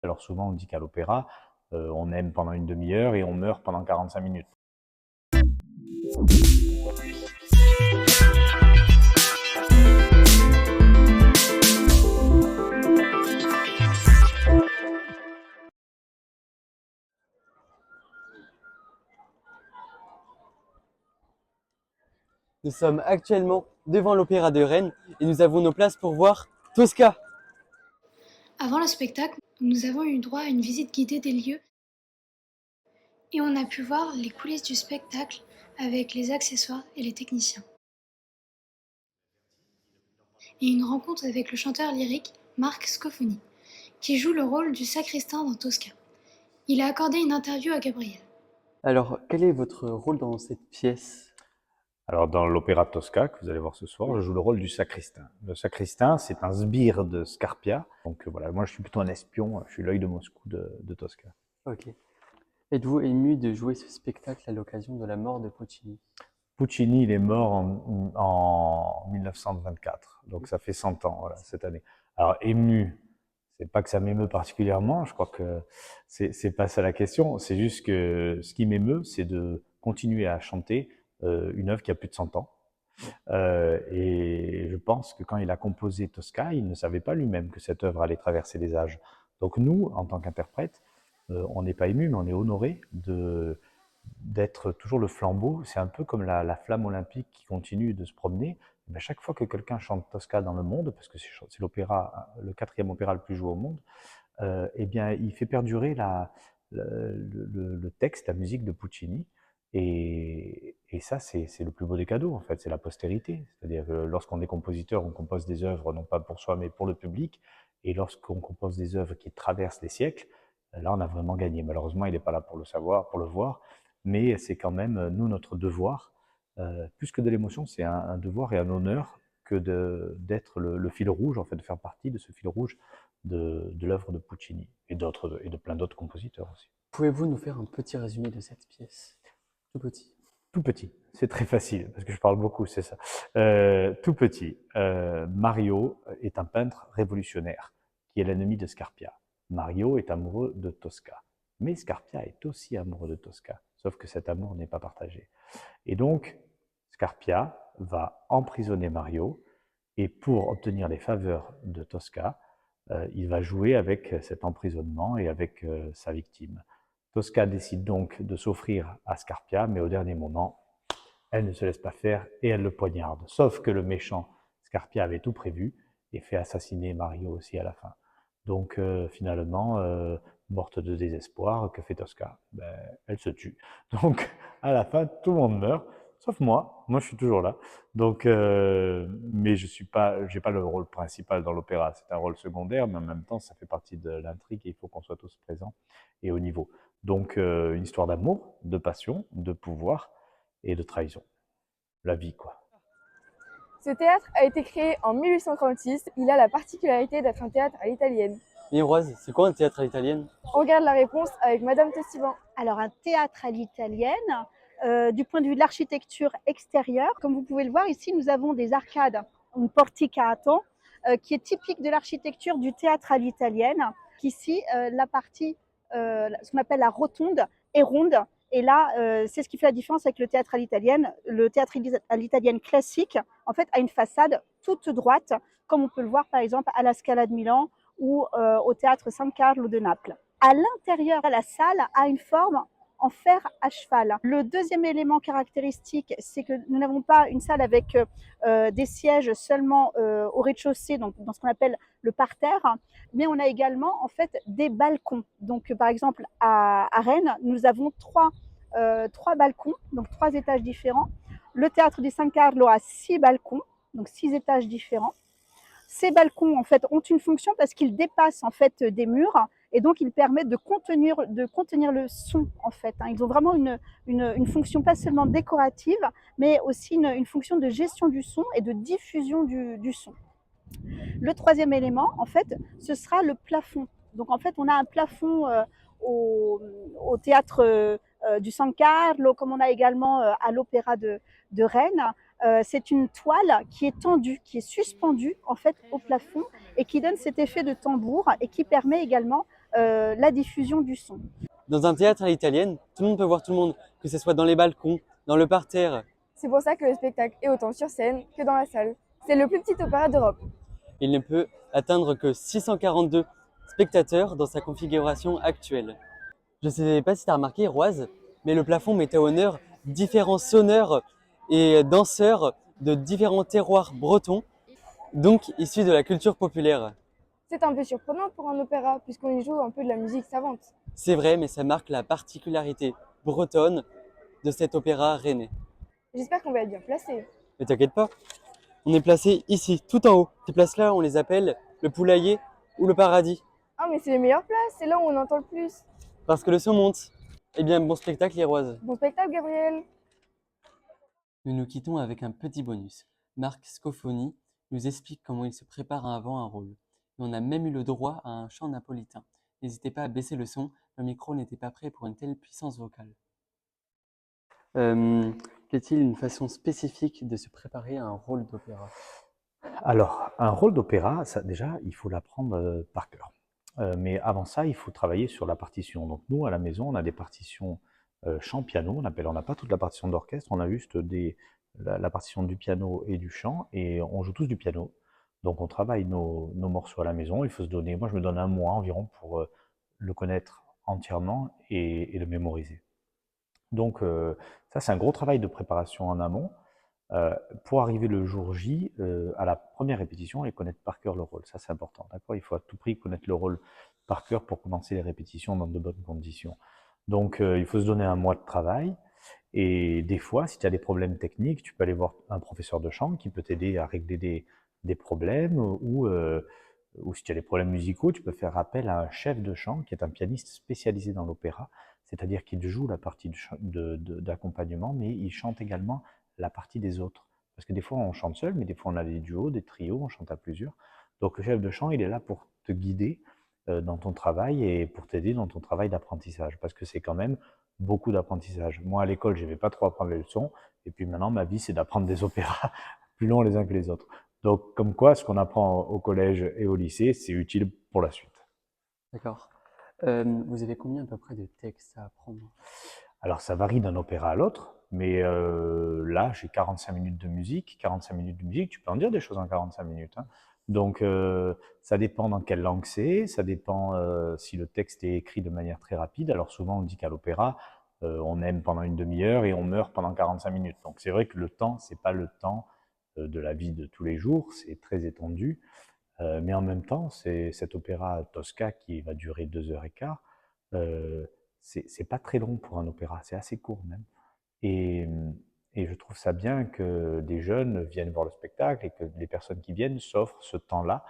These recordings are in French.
Alors souvent on dit qu'à l'opéra, on aime pendant une demi-heure et on meurt pendant 45 minutes. Nous sommes actuellement devant l'Opéra de Rennes et nous avons nos places pour voir Tosca. Avant le spectacle, nous avons eu droit à une visite guidée des lieux et on a pu voir les coulisses du spectacle avec les accessoires et les techniciens. Et une rencontre avec le chanteur lyrique Marc Scofoni, qui joue le rôle du sacristain dans Tosca. Il a accordé une interview à Gabriel. Alors, quel est votre rôle dans cette pièce? Alors dans l'opéra Tosca, que vous allez voir ce soir, je joue le rôle du sacristain. Le sacristain, c'est un sbire de Scarpia. Donc voilà, moi je suis plutôt un espion, je suis l'œil de Moscou de Tosca. Ok. Êtes-vous ému de jouer ce spectacle à l'occasion de la mort de Puccini? Puccini, il est mort en 1924, donc ça fait 100 ans, voilà, cette année. Alors ému, c'est pas que ça m'émeut particulièrement, je crois que c'est pas ça la question, c'est juste que ce qui m'émeut, c'est de continuer à chanter une œuvre qui a plus de 100 ans. Et je pense que quand il a composé Tosca, il ne savait pas lui-même que cette œuvre allait traverser les âges. Donc nous, en tant qu'interprètes, on n'est pas ému, mais on est honoré d'être toujours le flambeau. C'est un peu comme la flamme olympique qui continue de se promener. Mais à chaque fois que quelqu'un chante Tosca dans le monde, parce que c'est l'opéra, le quatrième opéra le plus joué au monde, eh bien, il fait perdurer le texte, la musique de Puccini. Et ça, c'est le plus beau des cadeaux, en fait, c'est la postérité. C'est-à-dire que lorsqu'on est compositeur, on compose des œuvres non pas pour soi, mais pour le public. Et lorsqu'on compose des œuvres qui traversent les siècles, là, on a vraiment gagné. Malheureusement, il n'est pas là pour le savoir, pour le voir, mais c'est quand même, nous, notre devoir. Plus que de l'émotion, c'est un devoir et un honneur que d'être le fil rouge, en fait, de faire partie de ce fil rouge de l'œuvre de Puccini et de plein d'autres compositeurs aussi. Pouvez-vous nous faire un petit résumé de cette pièce? Tout petit. Tout petit, c'est très facile parce que je parle beaucoup, c'est ça. Tout petit, Mario est un peintre révolutionnaire qui est l'ennemi de Scarpia. Mario est amoureux de Tosca, mais Scarpia est aussi amoureux de Tosca, sauf que cet amour n'est pas partagé. Et donc, Scarpia va emprisonner Mario et pour obtenir les faveurs de Tosca, il va jouer avec cet emprisonnement et avec sa victime. Tosca décide donc de s'offrir à Scarpia, mais au dernier moment, elle ne se laisse pas faire et elle le poignarde. Sauf que le méchant Scarpia avait tout prévu et fait assassiner Mario aussi à la fin. Donc finalement, morte de désespoir, que fait Tosca? Ben, elle se tue. Donc à la fin, tout le monde meurt, sauf moi. Moi, je suis toujours là. Donc, mais je suis pas, j'ai pas le rôle principal dans l'opéra. C'est un rôle secondaire, mais en même temps, ça fait partie de l'intrigue et il faut qu'on soit tous présents et au niveau. Donc, une histoire d'amour, de passion, de pouvoir et de trahison. La vie, quoi. Ce théâtre a été créé en 1836. Il a la particularité d'être un théâtre à l'italienne. Miroise, c'est quoi un théâtre à l'italienne? On regarde la réponse avec Madame Testiban. Alors un théâtre à l'italienne, du point de vue de l'architecture extérieure, comme vous pouvez le voir ici, nous avons des arcades, un porticato, qui est typique de l'architecture du théâtre à l'italienne. Ici, la partie, ce qu'on appelle la rotonde, est ronde. Et là, c'est ce qui fait la différence avec le théâtre à l'italienne. Le théâtre à l'italienne classique, en fait, a une façade toute droite, comme on peut le voir par exemple à la Scala de Milan ou au théâtre San Carlo de Naples. À l'intérieur, la salle a une forme en fer à cheval. Le deuxième élément caractéristique, c'est que nous n'avons pas une salle avec des sièges seulement au rez-de-chaussée, donc dans ce qu'on appelle le parterre, mais on a également en fait des balcons. Donc par exemple à Rennes, nous avons trois balcons, donc 3 étages différents. Le théâtre du San Carlo a 6 balcons, donc 6 étages différents. Ces balcons en fait ont une fonction parce qu'ils dépassent en fait des murs et donc ils permettent de contenir le son en fait. Ils ont vraiment une fonction pas seulement décorative, mais aussi une fonction de gestion du son et de diffusion du son. Le troisième élément, en fait, ce sera le plafond. Donc en fait, on a un plafond au théâtre du San Carlo, comme on a également à l'Opéra de Rennes. C'est une toile qui est tendue, qui est suspendue en fait au plafond et qui donne cet effet de tambour et qui permet également la diffusion du son. Dans un théâtre à l'italienne, tout le monde peut voir tout le monde, que ce soit dans les balcons, dans le parterre. C'est pour ça que le spectacle est autant sur scène que dans la salle. C'est le plus petit opéra d'Europe. Il ne peut atteindre que 642 spectateurs dans sa configuration actuelle. Je ne sais pas si tu as remarqué, Roise, mais le plafond mettait à honneur différents sonneurs et danseurs de différents terroirs bretons, donc issus de la culture populaire. C'est un peu surprenant pour un opéra, puisqu'on y joue un peu de la musique savante. C'est vrai, mais ça marque la particularité bretonne de cet opéra rennais. J'espère qu'on va être bien placé. Mais t'inquiète pas, on est placé ici, tout en haut. Ces places-là, on les appelle le poulailler ou le paradis, Ah, mais c'est les meilleures places, c'est là où on entend le plus. parce que le son monte. Eh bien, bon spectacle, les Roises. Bon spectacle, Gabriel. Nous nous quittons avec un petit bonus. Marc Scofoni nous explique comment il se prépare avant un rôle. Et on a même eu le droit à un chant napolitain. N'hésitez pas à baisser le son, le micro n'était pas prêt pour une telle puissance vocale. Qu'y a-t-il une façon spécifique de se préparer à un rôle d'opéra? Alors, un rôle d'opéra, ça, déjà, il faut l'apprendre par cœur. Mais avant ça, il faut travailler sur la partition. Donc nous, à la maison, on a des partitions chant-piano, on n'a pas toute la partition d'orchestre, on a juste la partition du piano et du chant, et on joue tous du piano. Donc on travaille nos morceaux à la maison, il faut se donner, moi je me donne un mois environ pour le connaître entièrement et le mémoriser. Donc ça, c'est un gros travail de préparation en amont. Pour arriver le jour J, à la première répétition, et connaître par cœur le rôle. Ça, c'est important, d'accord? Il faut à tout prix connaître le rôle par cœur pour commencer les répétitions dans de bonnes conditions. Donc, il faut se donner un mois de travail. Et des fois, si tu as des problèmes techniques, tu peux aller voir un professeur de chant qui peut t'aider à régler des problèmes, ou si tu as des problèmes musicaux, tu peux faire appel à un chef de chant qui est un pianiste spécialisé dans l'opéra, c'est-à-dire qu'il joue la partie d'accompagnement, mais il chante également la partie des autres. Parce que des fois, on chante seul, mais des fois, on a des duos, des trios, on chante à plusieurs. Donc, le chef de chant, il est là pour te guider dans ton travail et pour t'aider dans ton travail d'apprentissage. Parce que c'est quand même beaucoup d'apprentissage. Moi, à l'école, je n'aimais pas trop apprendre les leçons. Et puis maintenant, ma vie, c'est d'apprendre des opéras plus longs les uns que les autres. Donc, comme quoi, ce qu'on apprend au collège et au lycée, c'est utile pour la suite. D'accord. Vous avez combien à peu près de textes à apprendre? Alors, ça varie d'un opéra à l'autre. Mais là, j'ai 45 minutes de musique. 45 minutes de musique, tu peux en dire des choses en 45 minutes. Hein. Donc, ça dépend dans quelle langue c'est, ça dépend si le texte est écrit de manière très rapide. Alors souvent, on dit qu'à l'opéra, on aime pendant une demi-heure et on meurt pendant 45 minutes. Donc, c'est vrai que le temps, c'est pas le temps de la vie de tous les jours, c'est très étendu. Mais en même temps, c'est cet opéra Tosca qui va durer 2h15. C'est pas très long pour un opéra, c'est assez court même. Et, et je trouve ça bien que des jeunes viennent voir le spectacle et que les personnes qui viennent s'offrent ce temps-là,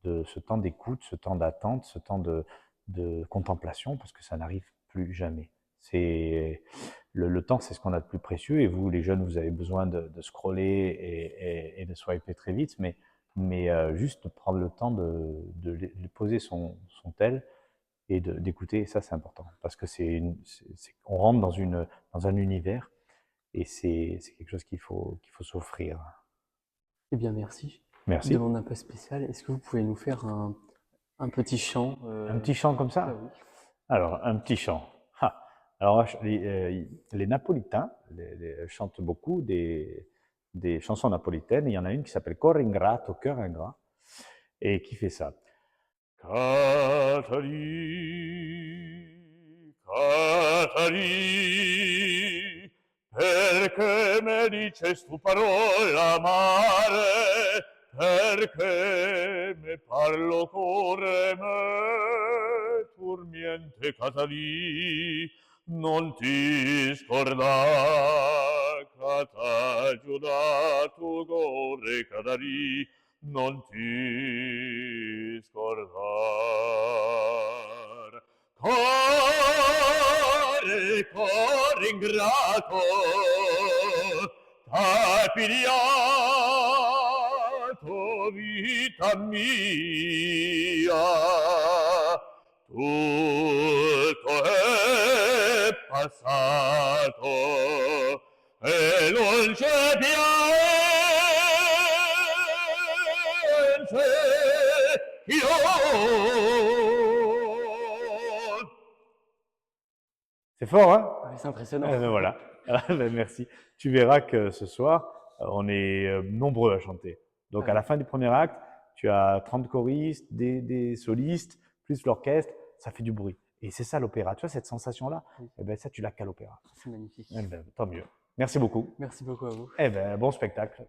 ce temps d'écoute, ce temps d'attente, ce temps de contemplation, parce que ça n'arrive plus jamais. Le temps, c'est ce qu'on a de plus précieux, et vous, les jeunes, vous avez besoin de scroller et de swiper très vite, mais juste de prendre le temps de poser son tel et d'écouter, ça c'est important, parce que on rentre dans un univers, et c'est quelque chose qu'il faut s'offrir. Eh bien, merci. Merci. Demande un peu spéciale. Est-ce que vous pouvez nous faire un petit chant Un petit chant comme ça? Oui. Alors, un petit chant. Ah. Alors, les Napolitains chantent beaucoup des chansons napolitaines. Il y en a une qui s'appelle Cor ingrato, cœur ingrat, et qui fait ça. Catali, Catali, perché me dices tu parola amare, perché me parlo cuore me turmiente, Catali, non ti scordar, Catagiuda tu cuore, Catali, non ti scordar. Cuore ingrato, t'hai pigliato vita mia, tutto è passato e non c'è piange, io C'est fort, hein? Ouais, c'est impressionnant. Ben voilà. Ben merci. Tu verras que ce soir, on est nombreux à chanter. Donc, à la fin du premier acte, tu as 30 choristes, des solistes, plus l'orchestre. Ça fait du bruit. Et c'est ça l'opéra. Tu vois, cette sensation-là, Oui. eh ben, ça, tu l'as qu'à l'opéra. C'est magnifique. Eh ben, tant mieux. Merci beaucoup. Merci beaucoup à vous. Eh ben, bon spectacle.